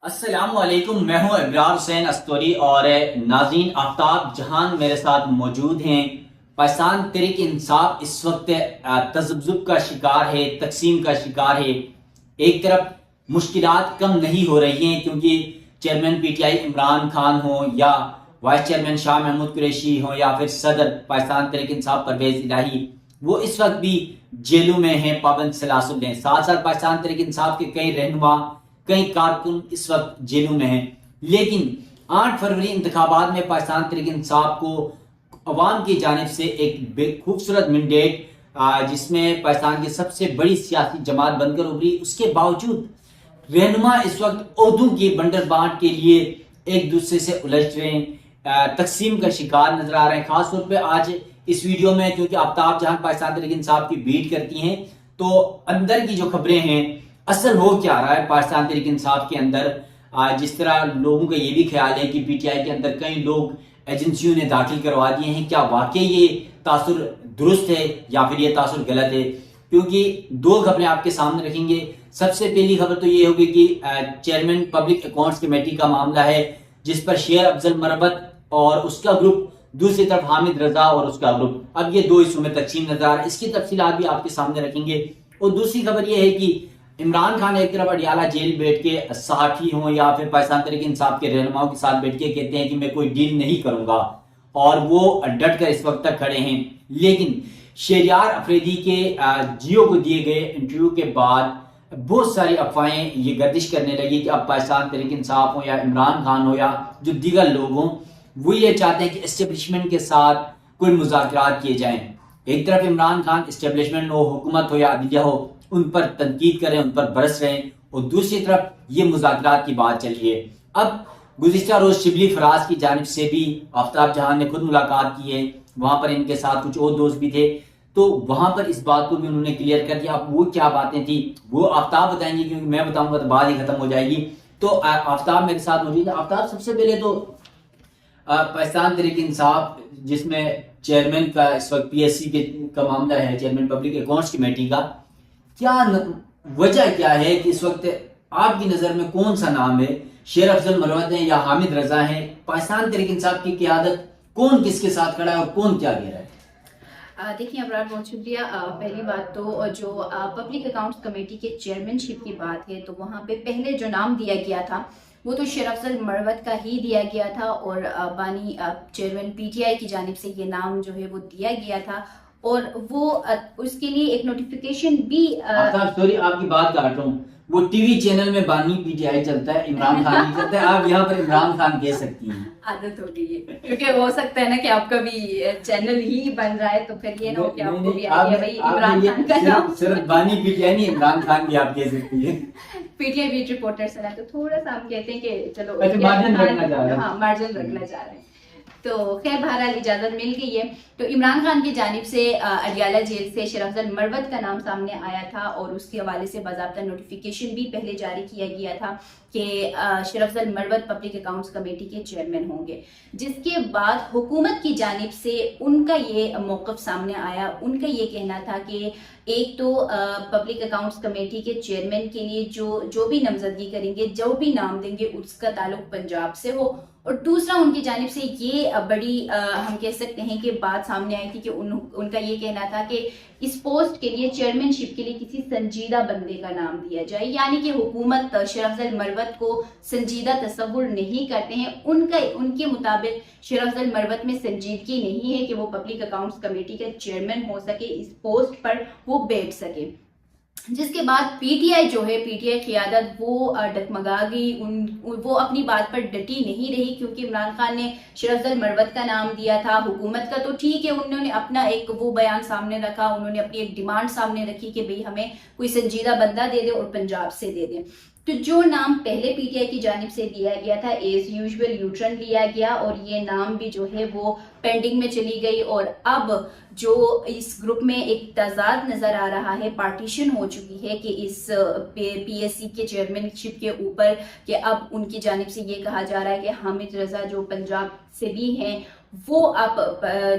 السلام علیکم، میں ہوں ابرار حسین استوری اور ناظرین آفتاب جہان میرے ساتھ موجود ہیں۔ پاکستان تحریک انصاف اس وقت تذبذب کا شکار ہے، تقسیم کا شکار ہے۔ ایک طرف مشکلات کم نہیں ہو رہی ہیں کیونکہ چیئرمین پی ٹی آئی عمران خان ہوں یا وائس چیئرمین شاہ محمود قریشی ہوں یا پھر صدر پاکستان تحریک انصاف پرویز الہی، وہ اس وقت بھی جیلوں میں ہیں، پابند سلاسل ہیں۔ ساتھ ساتھ پاکستان تحریک انصاف کے کئی رہنما، کئی کارکن اس وقت جیلوں میں ہیں۔ لیکن 8 فروری انتخابات میں پاکستان تحریک انصاف کو عوام کی جانب سے ایک بے خوبصورت مینڈیٹ جس میں پاکستان کی سب سے بڑی سیاسی جماعت بن کر ابھری، اس کے باوجود رہنما اس وقت عہدوں کی بنڈر بانٹ کے لیے ایک دوسرے سے الجھ رہے ہیں، تقسیم کا شکار نظر آ رہے ہیں۔ خاص طور پہ آج اس ویڈیو میں کیونکہ آفتاب جہاں پاکستان تحریک انصاف کی بیٹ کرتی ہیں تو اندر کی جو خبریں ہیں، اصل ہو کیا رہا ہے پاکستان تحریک انصاف کے اندر، جس طرح لوگوں کا یہ بھی خیال ہے کہ پی ٹی آئی کے اندر کئی لوگ ایجنسیوں نے داخل کروا دیے ہیں، کیا واقعی یہ تاثر درست ہے یا پھر یہ تاثر غلط ہے؟ کیونکہ 2 خبریں آپ کے سامنے رکھیں گے۔ سب سے پہلی خبر تو یہ ہوگی کہ چیئرمین پبلک اکاؤنٹس کمیٹی کا معاملہ ہے جس پر شیر افضل مروت اور اس کا گروپ، دوسری طرف حامد رضا اور اس کا گروپ، اب یہ 2 حصوں میں تقسیم نظر آ رہا ہے۔ اس کی تفصیلات بھی آپ کے سامنے رکھیں گے۔ اور دوسری خبر یہ ہے کہ عمران خان ایک طرف اڈیالہ جیل بیٹھ کے صحافی ہوں یا پھر پاکستان تحریک انصاف کے رہنماؤں کے ساتھ بیٹھ کے کہتے ہیں کہ میں کوئی ڈیل نہیں کروں گا، اور وہ ڈٹ کر اس وقت تک کھڑے ہیں۔ لیکن شہریار افریدی کے جیو کو دیے گئے انٹرویو کے بعد بہت ساری افواہیں یہ گردش کرنے لگی کہ اب پاکستان تحریک انصاف ہو یا عمران خان ہو یا جو دیگر لوگ ہوں، وہ یہ چاہتے ہیں کہ اسٹیبلشمنٹ کے ساتھ کوئی مذاکرات کیے جائیں۔ ایک طرف عمران خان اسٹیبلشمنٹ ہو، حکومت ہو یا عدلیہ ہو، ان پر تنقید کریں، ان پر برس رہے ہیں، اور دوسری طرف یہ مذاکرات کی بات چل رہی ہے۔ اب گزشتہ روز شبلی فراز کی جانب سے بھی آفتاب جہاں نے خود ملاقات کی ہے، وہاں پر ان کے ساتھ کچھ اور دوست بھی تھے، تو وہاں پر اس بات کو بھی انہوں نے کلیئر کر دیا۔ اب وہ کیا باتیں تھیں وہ آفتاب بتائیں گے، کیونکہ میں بتاؤں گا تو بات ہی ختم ہو جائے گی۔ تو آفتاب میرے ساتھ موجود ہے۔ آفتاب، سب سے پہلے تو پاکستان تحریک انصاف جس میں چیئرمین کا اس وقت پی ایس سی کا معاملہ ہے، چیئرمین پبلک اکاؤنٹس کمیٹی کا، کیا وجہ کیا ہے کہ اس وقت آپ کی نظر میں کون سا نام ہے؟ شیر افضل مروت ہیں یا حامد رضا ہیں؟ پاکستان تحریک انصاف کی قیادت کون کس کے ساتھ کھڑا ہے اور کون کیا کہہ رہا ہے؟ دیکھیں ابرار، بہت شکریہ۔ پہلی بات تو جو پبلک اکاؤنٹس کمیٹی کے چیئرمین شپ کی بات ہے تو وہاں پہ پہلے جو نام دیا گیا تھا وہ تو شیر افضل مروت کا ہی دیا گیا تھا، اور بانی چیئرمین پی ٹی آئی کی جانب سے یہ نام جو ہے وہ دیا گیا تھا، اور وہ اس کے لیے ایک نوٹیفیکیشن بھی سوری آپ کی بات کاٹ رہا ہوں، وہ ٹی وی چینل میں بانی پی ٹی آئی چلتا ہے، عمران خان نہیں چلتا ہے، آپ یہاں پر عمران خان کہہ سکتی ہیں۔ عادت ہو گئی ہے، کیونکہ ہو سکتا ہے نا کہ آپ کا بھی چینل ہی بن رہا ہے تو پھر یہ نہ ہو کہ آپ کو بھی آئیڈیا بھائی عمران خان کا نام، صرف بانی پی ٹی آئی نہیں، عمران خان بھی آپ کہہ سکتی ہیں۔ P T I beat reporter سے تو تھوڑا سا ہم کہتے ہیں کہ چلو مارجن رکھنا چاہ رہے ہیں، ہاں مارجن رکھنا چاہ رہے ہیں، تو خیر بہرحال اجازت مل گئی ہے۔ تو عمران خان کی جانب سے اڈیالہ جیل سے شیر افضل مروت کا نام سامنے آیا تھا، اور اس کے حوالے سے باضابطہ نوٹیفیکیشن بھی پہلے جاری کیا گیا تھا کہ شیر افضل مروت پبلک اکاؤنٹس کمیٹی کے چیئرمین ہوں گے، جس کے بعد حکومت کی جانب سے ان کا یہ موقف سامنے آیا۔ ان کا یہ کہنا تھا کہ ایک تو پبلک اکاؤنٹس کمیٹی کے چیئرمین کے لیے جو بھی نامزدگی کریں گے، جو بھی نام دیں گے، اس کا تعلق پنجاب سے ہو، اور دوسرا ان کی جانب سے یہ بڑی ہم کہہ سکتے ہیں کہ بات سامنے آئی تھی کہ ان کا یہ کہنا تھا کہ اس پوسٹ کے لیے، چیئرمین شپ کے لیے کسی سنجیدہ بندے کا نام دیا جائے، یعنی کہ حکومت شیر افضل مروت کو سنجیدہ تصور نہیں کرتے ہیں۔ ان کے مطابق شیر افضل مروت میں سنجیدگی نہیں ہے کہ وہ پبلک اکاؤنٹس کمیٹی کا چیئرمین ہو سکے، اس پوسٹ پر وہ بیٹھ سکے، جس کے بعد پی ٹی آئی جو ہے، پی ٹی آئی قیادت وہ ڈگمگا گئی، وہ اپنی بات پر ڈٹی نہیں رہی، کیونکہ عمران خان نے شیر افضل مروت کا نام دیا تھا، حکومت کا تو ٹھیک ہے، انہوں نے اپنا ایک وہ بیان سامنے رکھا، انہوں نے اپنی ایک ڈیمانڈ سامنے رکھی کہ بھئی ہمیں کوئی سنجیدہ بندہ دے دے اور پنجاب سے دے دیں۔ تو جو نام پہلے پی ٹی آئی کی جانب سے دیا گیا تھا، ایز یوزول یوٹرن لیا گیا، اور یہ نام بھی جو ہے وہ پینڈنگ میں چلی گئی، اور اب جو اس گروپ میں ایک تضاد نظر آ رہا ہے، پارٹیشن ہو چکی ہے کہ اس پی ایس سی کے چیئرمین شپ کے اوپر، کہ اب ان کی جانب سے یہ کہا جا رہا ہے کہ حامد رضا جو پنجاب سے بھی ہیں وہ اب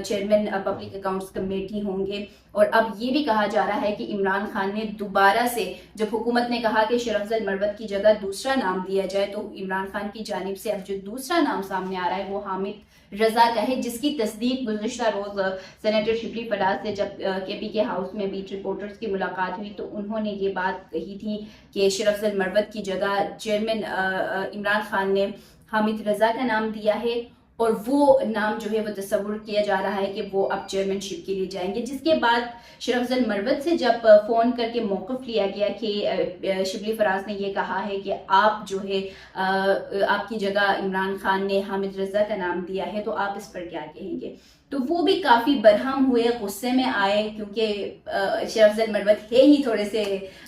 چیئرمین پبلک اکاؤنٹس کمیٹی ہوں گے، اور اب یہ بھی کہا جا رہا ہے کہ عمران خان نے دوبارہ سے، جب حکومت نے کہا کہ شرف افضل مروت کی جگہ دوسرا نام دیا جائے، تو عمران خان کی جانب سے اب جو دوسرا نام سامنے آ رہا ہے وہ حامد رضا کا ہے، جس کی تصدیق گزشتہ روز سینیٹر شبلی فراز سے جب کے پی کے ہاؤس میں بیٹ رپورٹرز کی ملاقات ہوئی تو انہوں نے یہ بات کہی تھی کہ شرف افضل مروت کی جگہ چیئرمین عمران خان نے حامد رضا کا نام دیا ہے، اور وہ نام جو ہے وہ تصور کیا جا رہا ہے کہ وہ اب چیئرمین شپ کے لیے جائیں گے، جس کے بعد شرف افضل مروت سے جب فون کر کے موقف لیا گیا کہ شبلی فراز نے یہ کہا ہے کہ آپ جو ہے آپ کی جگہ عمران خان نے حامد رضا کا نام دیا ہے، تو آپ اس پر کیا کہیں گے؟ تو وہ بھی کافی برہم ہوئے، غصے میں آئے، کیونکہ شرف افضل مروت ہے ہی تھوڑے سے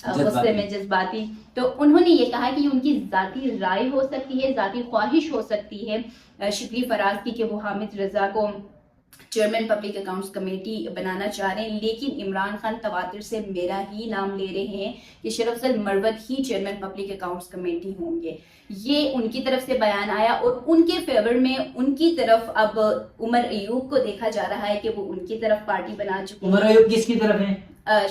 غصے میں، جذباتی، تو انہوں نے یہ کہا کہ یہ ان کی ذاتی رائے ہو سکتی ہے، ذاتی خواہش ہو سکتی ہے شبلی فراز کی کہ وہ حامد رضا کو چیئرمین پبلک اکاؤنٹس کمیٹی بنانا چاہ رہے ہیں، لیکن عمران خان تواتر سے میرا ہی نام لے رہے ہیں کہ شرف افضل مروت ہی چیئرمین پبلک اکاؤنٹس کمیٹی ہوں گے۔ یہ ان کی طرف سے بیان آیا، اور ان کے فیور میں ان کی طرف اب عمر ایوب کو دیکھا جا رہا ہے کہ وہ ان کی طرف پارٹی بنا چکے ہیں۔ عمر ایوب کس کی طرف ہیں؟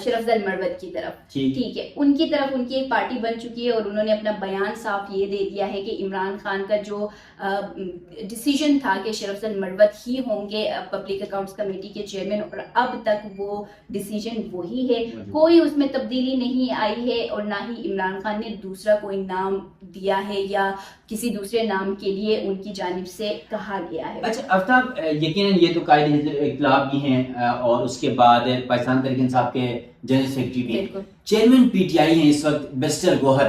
شرف افضل مروت کی طرف، ٹھیک ہے، ان کی طرف ان کی ایک پارٹی بن چکی ہے، اور انہوں نے اپنا بیان صاف یہ دے دیا ہے کہ عمران خان کا جو ڈیسیجن تھا کہ شرف افضل مروت ہی ہوں گے پبلک اکاؤنٹس کمیٹی کے چیئرمین، اور اب تک وہ ڈیسیجن وہی ہے، کوئی اس میں تبدیلی نہیں آئی ہے، اور نہ ہی عمران خان نے دوسرا کوئی نام دیا ہے یا کسی دوسرے نام کے لیے ان کی جانب سے کہا گیا ہے۔ اچھا آفتاب، یقیناً یہ تو قائد حزب انقلاب بھی ہیں، اور اس کے بعد پاکستان تحریک انصاف کے جنرل سیکرٹری بھی، چیئرمین پی ٹی آئی ہیں اس وقت بیرسٹر گوہر،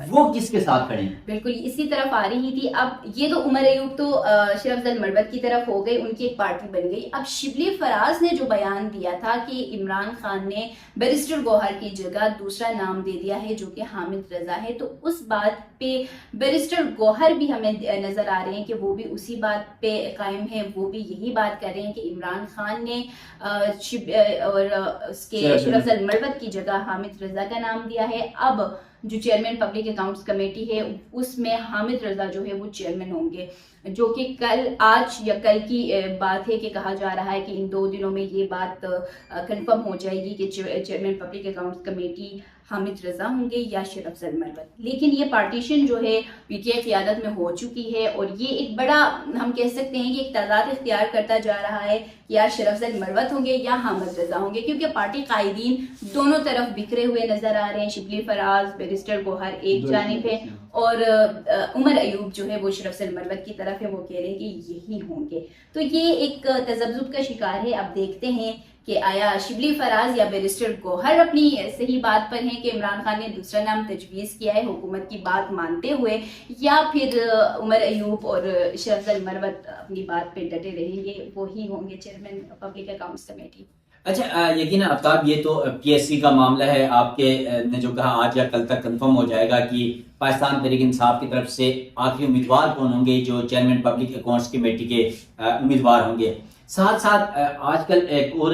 وہ کس کے ساتھ کھڑے ہیں؟ بالکل اسی طرف آ رہی تھی۔ اب یہ تو عمر ایوب تو شرف افضل مروت کی طرف ہو گئی، ان کی ایک پارٹی بن گئی۔ اب شبلی فراز نے جو بیان دیا تھا کہ عمران خان نے بیرسٹر گوہر کی جگہ دوسرا نام دے دیا ہے جو کہ حامد رضا ہے، تو اس بات پہ بیرسٹر گوہر بھی ہمیں نظر آ رہے ہیں کہ وہ بھی اسی بات پہ قائم ہیں، وہ بھی یہی بات کر رہے ہیں کہ عمران خان نے اور اس کے شرف افضل مروت کی جگہ حامد رضا کا نام دیا ہے۔ اب جو چیئرمین پبلک اکاؤنٹس کمیٹی ہے اس میں حامد رضا جو ہے وہ چیئرمین ہوں گے، جو کہ آج یا کل کی بات ہے کہ کہا جا رہا ہے کہ ان 2 دنوں میں یہ بات کنفرم ہو جائے گی کہ chairman public accounts committee Hamid Raza ہوں گے یا شرف افضل مروت۔ لیکن یہ پارٹیشن جو ہے پی ٹی آئی قیادت میں ہو چکی ہے، اور یہ ایک بڑا ہم کہہ سکتے ہیں کہ ایک تضاد اختیار کرتا جا رہا ہے کہ یا شرف افضل مروت ہوں گے یا حامد رضا ہوں گے، کیونکہ پارٹی قائدین دونوں طرف بکھرے ہوئے نظر آ رہے ہیں۔ شبلی فراز، بیرسٹر گوہر ایک جانب ہے، اور عمر ایوب جو ہے وہ شرف افضل مروت کی طرف ہے، وہ کہہ رہے ہیں کہ یہی ہوں گے۔ تو یہ ایک تذبذب کا شکار ہے۔ اب دیکھتے ہیں کہ آیا شبلی فراز یا بیرسٹر گوہر اپنی صحیح بات پر ہیں کہ عمران خان نے دوسرا نام تجویز کیا ہے حکومت کی بات مانتے ہوئے، یا پھر عمر ایوب اور شرف افضل مروت اپنی بات پہ ڈٹے رہیں گے، وہی ہوں گے چیئرمین پبلک اکاؤنٹس کمیٹی۔ اچھا یقیناً آفتاب، یہ تو پی ایس سی کا معاملہ ہے، آپ کے نے جو کہا آج یا کل تک کنفرم ہو جائے گا کہ پاکستان تحریک انصاف کی طرف سے آخری امیدوار کون ہوں گے جو چیئرمین پبلک اکاؤنٹس کمیٹی کے امیدوار ہوں گے۔ ساتھ ساتھ آج کل ایک اور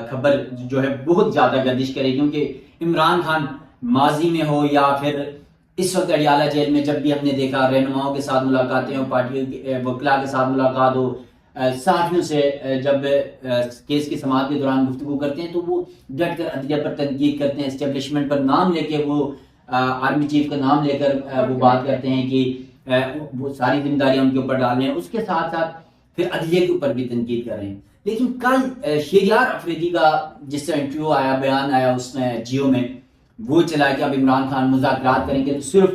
خبر جو ہے بہت زیادہ گردش کرے، کیونکہ عمران خان ماضی میں ہو یا پھر اس وقت اڈیالہ جیل میں جب بھی ہم نے دیکھا رہنماؤں کے ساتھ ملاقاتیں ہوں، پارٹیوں کے وکلاء کے ساتھ ملاقات ہو، صحافیوں سے جب کیس کی سماعت کے دوران گفتگو کرتے ہیں تو وہ ڈٹ کر عدلیہ پر تنقید کرتے ہیں، اسٹیبلشمنٹ پر نام لے کے، وہ آرمی چیف کا نام لے کر وہ بات کرتے ہیں کہ وہ ساری ذمہ داریاں ان کے اوپر ڈال رہے ہیں، اس کے ساتھ ساتھ پھر عدلیہ کے اوپر بھی تنقید کر رہے ہیں۔ لیکن کل شہریار افریدی کا جس سے انٹرویو آیا، بیان آیا اس میں جیو میں، وہ چلا کہ اب عمران خان مذاکرات کریں گے تو صرف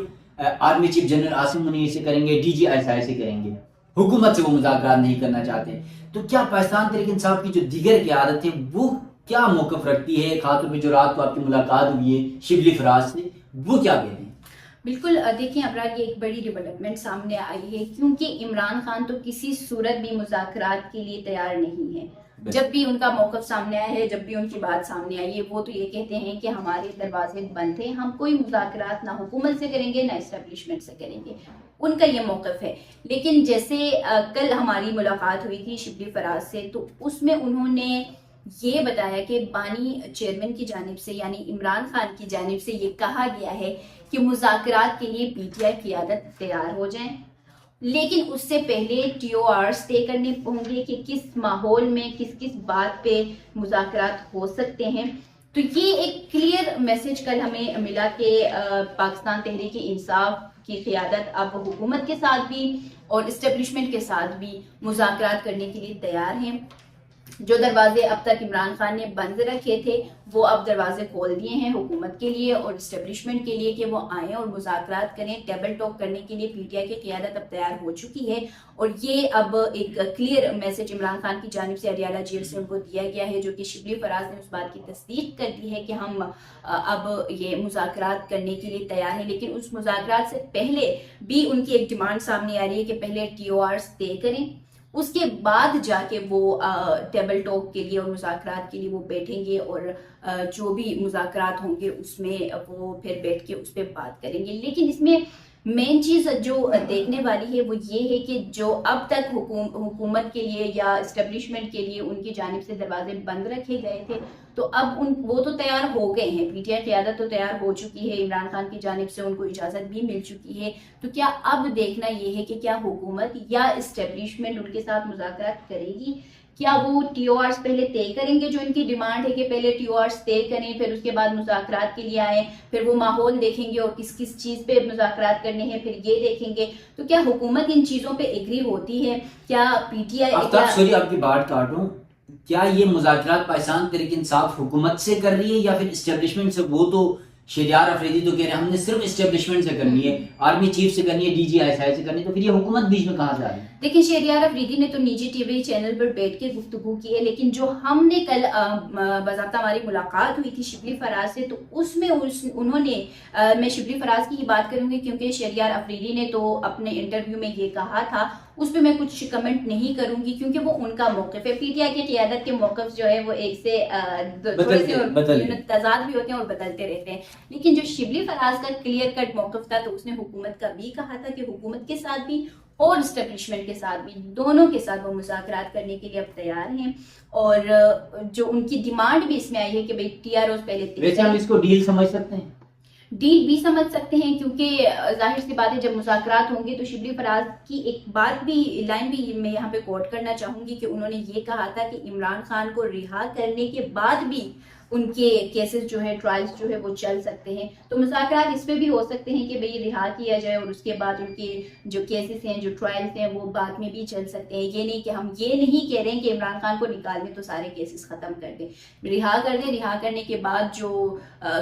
army chief general Asim Munir سے کریں گے، ڈی جی ایس آئی سے کریں گے، حکومت سے وہ مذاکرات نہیں کرنا چاہتے۔ تو کیا پاکستان تحریک انصاف کی جو دیگر قیادت ہے وہ کیا موقف رکھتی ہے؟ خاص طور پہ جو رات کو آپ کی ملاقات ہوئی ہے شبلی فراز سے، وہ کیا کہتے ہیں؟ بالکل دیکھیں ابرار، یہ ایک بڑی ڈیولپمنٹ سامنے آئی ہے، کیونکہ عمران خان تو کسی صورت بھی مذاکرات کے لیے تیار نہیں ہے۔ جب بھی ان کا موقف سامنے آیا ہے، جب بھی ان کی بات سامنے آئی ہے، وہ تو یہ کہتے ہیں کہ ہمارے دروازے بند ہیں، ہم کوئی مذاکرات نہ حکومت سے کریں گے نہ اسٹیبلشمنٹ سے کریں گے۔ ان کا یہ موقف ہے. لیکن جیسے کل ہماری ملاقات ہوئی تھی شبلی فراز سے، تو اس میں انہوں نے یہ بتایا کہ بانی چیئرمین کی جانب سے یعنی عمران خان کی جانب سے یہ کہا گیا ہے کہ مذاکرات کے لیے پی ٹی آئی قیادت تیار ہو جائیں، لیکن اس سے پہلے ٹی او آرز طے کرنے ہوں گے کہ کس ماحول میں کس بات پہ مذاکرات ہو سکتے ہیں. تو یہ ایک کلیئر میسج کل ہمیں ملا کہ پاکستان تحریک انصاف کی قیادت اب حکومت کے ساتھ بھی اور اسٹیبلشمنٹ کے ساتھ بھی مذاکرات کرنے کے لیے تیار ہیں. جو دروازے اب تک عمران خان نے بند رکھے تھے وہ اب دروازے کھول دیے ہیں حکومت کے لیے اور اسٹیبلشمنٹ کے لیے کہ وہ آئیں اور مذاکرات کریں. ٹیبل ٹاک کرنے کے لیے پی ٹی آئی کی قیادت اب تیار ہو چکی ہے اور یہ اب ایک کلیئر میسج عمران خان کی جانب سے اڈیالہ جیل سے ان کو دیا گیا ہے، جو کہ شبلی فراز نے اس بات کی تصدیق کر دی ہے کہ ہم اب یہ مذاکرات کرنے کے لیے تیار ہیں. لیکن اس مذاکرات سے پہلے بھی ان کی ایک ڈیمانڈ سامنے آ رہی ہے کہ پہلے ٹی او آرز طے کریں، اس کے بعد جا کے وہ ٹیبل ٹاک کے لیے اور مذاکرات کے لیے وہ بیٹھیں گے اور جو بھی مذاکرات ہوں گے اس میں وہ پھر بیٹھ کے اس پہ بات کریں گے. لیکن اس میں مین چیز جو دیکھنے والی ہے وہ یہ ہے کہ جو اب تک حکومت کے لیے یا اسٹیبلشمنٹ کے لیے ان کی جانب سے دروازے بند رکھے گئے تھے تو اب وہ تو تیار ہو گئے ہیں، پی ٹی آئی قیادت تو تیار ہو چکی ہے، عمران خان کی جانب سے ان کو اجازت بھی مل چکی ہے. تو کیا اب دیکھنا یہ ہے کہ کیا حکومت یا اسٹیبلشمنٹ ان کے ساتھ مذاکرات کرے گی؟ کیا وہ ٹی او آرز پہلے طے کریں گے جو ان کی ڈیمانڈ ہے کہ پہلے ٹی او آرز طے کریں پھر اس کے بعد مذاکرات کے لیے آئیں، پھر وہ ماحول دیکھیں گے اور کس چیز پہ مذاکرات کرنے ہیں پھر یہ دیکھیں گے. تو کیا حکومت ان چیزوں پہ ایگری ہوتی ہے؟ کیا پی ٹی آئی سوری آپ کی بات کاٹوں، کیا یہ مذاکرات پاکستان تحریک انصاف حکومت سے کر رہی ہے یا پھر اسٹیبلشمنٹ سے؟ وہ تو شہریار افریدی تو کہہ رہے ہیں ہم نے صرف اسٹیبلشمنٹ سے کرنی ہے، آرمی چیف سے کرنی ہے، ڈی جی آئی سے کرنی ہے، تو پھر یہ حکومت بیچ میں کہاں سے آ رہی ہے؟ دیکھیں شہریار افریدی نے تو نجی ٹی وی چینل پر بیٹھ کے گفتگو کی ہے، لیکن جو ہم نے کل باضابطہ ہماری ملاقات ہوئی تھی شبلی فراز سے تو اس میں انہوں نے میں شبلی فراز کی ہی بات کروں گی کیونکہ شہریار افریدی نے تو اپنے انٹرویو میں یہ کہا تھا، اس پہ میں کچھ کمنٹ نہیں کروں گی کیونکہ وہ ان کا موقف ہے. پی ٹی آئی کی قیادت کے موقف جو ہے وہ ایک سے تھوڑے سے تضاد بھی ہوتے ہیں اور بدلتے رہتے ہیں، لیکن جو شبلی فراز کا کلیئر کٹ موقف تھا تو اس نے حکومت کا بھی کہا تھا کہ حکومت کے ساتھ بھی اور اسٹیبلشمنٹ کے ساتھ بھی دونوں کے ساتھ وہ مذاکرات کرنے کے لیے اب تیار ہیں. اور جو ان کی ڈیمانڈ بھی اس میں آئی ہے کہ بھئی ٹی آر اوز پہلے ویسے ہم اس کو ڈیل سمجھ سکتے ہیں، ڈیل بھی سمجھ سکتے ہیں کیونکہ ظاہر سی بات ہے جب مذاکرات ہوں گے تو شبلی فراز کی ایک بات بھی لائن بھی میں یہاں پہ کوٹ کرنا چاہوں گی کہ انہوں نے یہ کہا تھا کہ عمران خان کو رہا کرنے کے بعد بھی ان کے کیسز جو ہے ٹرائلز جو ہے وہ چل سکتے ہیں. تو مذاکرات اس پہ بھی ہو سکتے ہیں کہ بھئی رہا کیا جائے اور اس کے بعد ان کے جو کیسز ہیں جو ٹرائلز ہیں وہ بعد میں بھی چل سکتے ہیں. یہ نہیں کہ ہم یہ نہیں کہہ رہے ہیں کہ عمران خان کو نکال دیں تو سارے کیسز ختم کر دیں، رہا کر دیں، رہا کرنے کے بعد جو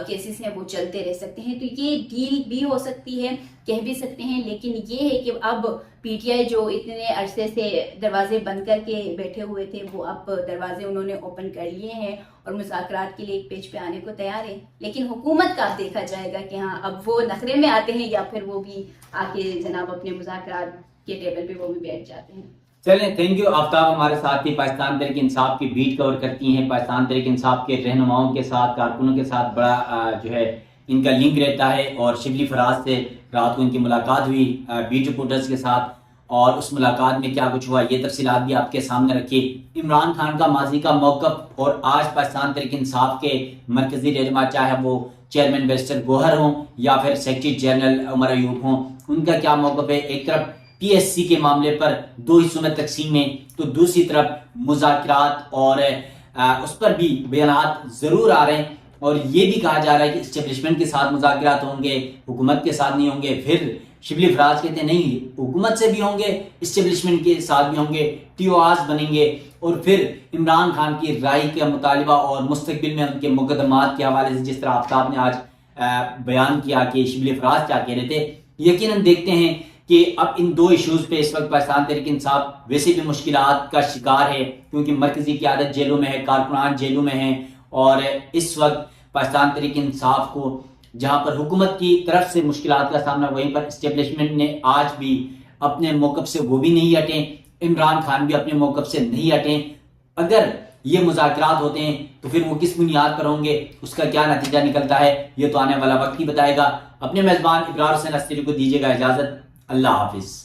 کیسز ہیں وہ چلتے رہ سکتے ہیں. تو یہ ڈیل بھی ہو سکتی ہے، کہہ بھی سکتے ہیں، لیکن یہ ہے کہ اب پی ٹی آئی جو اتنے عرصے سے دروازے بند کر کے بیٹھے ہوئے تھے وہ اب دروازے انہوں نے اوپن کر لیے ہیں اور مذاکرات کے لیے ایک پیج پہ آنے کو تیار ہے. لیکن حکومت کا دیکھا جائے گا کہ ہاں اب وہ نخرے میں آتے ہیں یا پھر وہ بھی آ کے جناب اپنے مذاکرات کے ٹیبل پہ وہ بھی بیٹھ جاتے ہیں. چلیں تھینک یو. آفتاب ہمارے ساتھ بھی پاکستان تحریک انصاف کی بیٹ کور کرتی ہیں، پاکستان تحریک انصاف کے رہنماؤں کے ساتھ کارکنوں کے ساتھ بڑا جو ہے ان کا لنک رہتا ہے، اور شبلی فراز سے رات کو ان کی ملاقات ہوئی بیٹ رپورٹرز کے ساتھ اور اس ملاقات میں کیا کچھ ہوا یہ تفصیلات بھی آپ کے سامنے رکھی. عمران خان کا ماضی کا موقف اور آج پاکستان تحریک انصاف کے مرکزی رہنما چاہے وہ چیئرمین بیرسٹر گوہر ہوں یا پھر سیکرٹری جنرل عمر ایوب ہوں، ان کا کیا موقف ہے. ایک طرف پی ایس سی کے معاملے پر دو حصوں میں تقسیم ہے تو دوسری طرف مذاکرات اور اس پر بھی بیانات ضرور آ رہے ہیں، اور یہ بھی کہا جا رہا ہے کہ اسٹیبلشمنٹ کے ساتھ مذاکرات ہوں گے، حکومت کے ساتھ نہیں ہوں گے. پھر شبلی فراز کہتے ہیں نہیں، حکومت سے بھی ہوں گے، اسٹیبلشمنٹ کے ساتھ بھی ہوں گے، ٹی او آرز بنیں گے. اور پھر عمران خان کی رائے کا مطالبہ اور مستقبل میں ان کے مقدمات کے حوالے سے جس طرح آفتاب نے آج بیان کیا کہ شبلی فراز کیا کہہ رہے تھے، یقیناً دیکھتے ہیں کہ اب ان دو ایشوز پہ اس وقت پاکستان تحریک انصاف ویسے بھی مشکلات کا شکار ہے کیونکہ مرکزی قیادت جیلوں میں ہے، کارکنان جیلوں میں ہیں، اور اس وقت پاکستان تحریک انصاف کو جہاں پر حکومت کی طرف سے مشکلات کا سامنا، وہیں پر اسٹیبلشمنٹ نے آج بھی اپنے موقف سے وہ بھی نہیں ہٹیں، عمران خان بھی اپنے موقف سے نہیں ہٹیں. اگر یہ مذاکرات ہوتے ہیں تو پھر وہ کس بنیاد پر ہوں گے، اس کا کیا نتیجہ نکلتا ہے یہ تو آنے والا وقت ہی بتائے گا. اپنے میزبان ابرار حسین استری کو دیجیے گا اجازت. اللہ حافظ.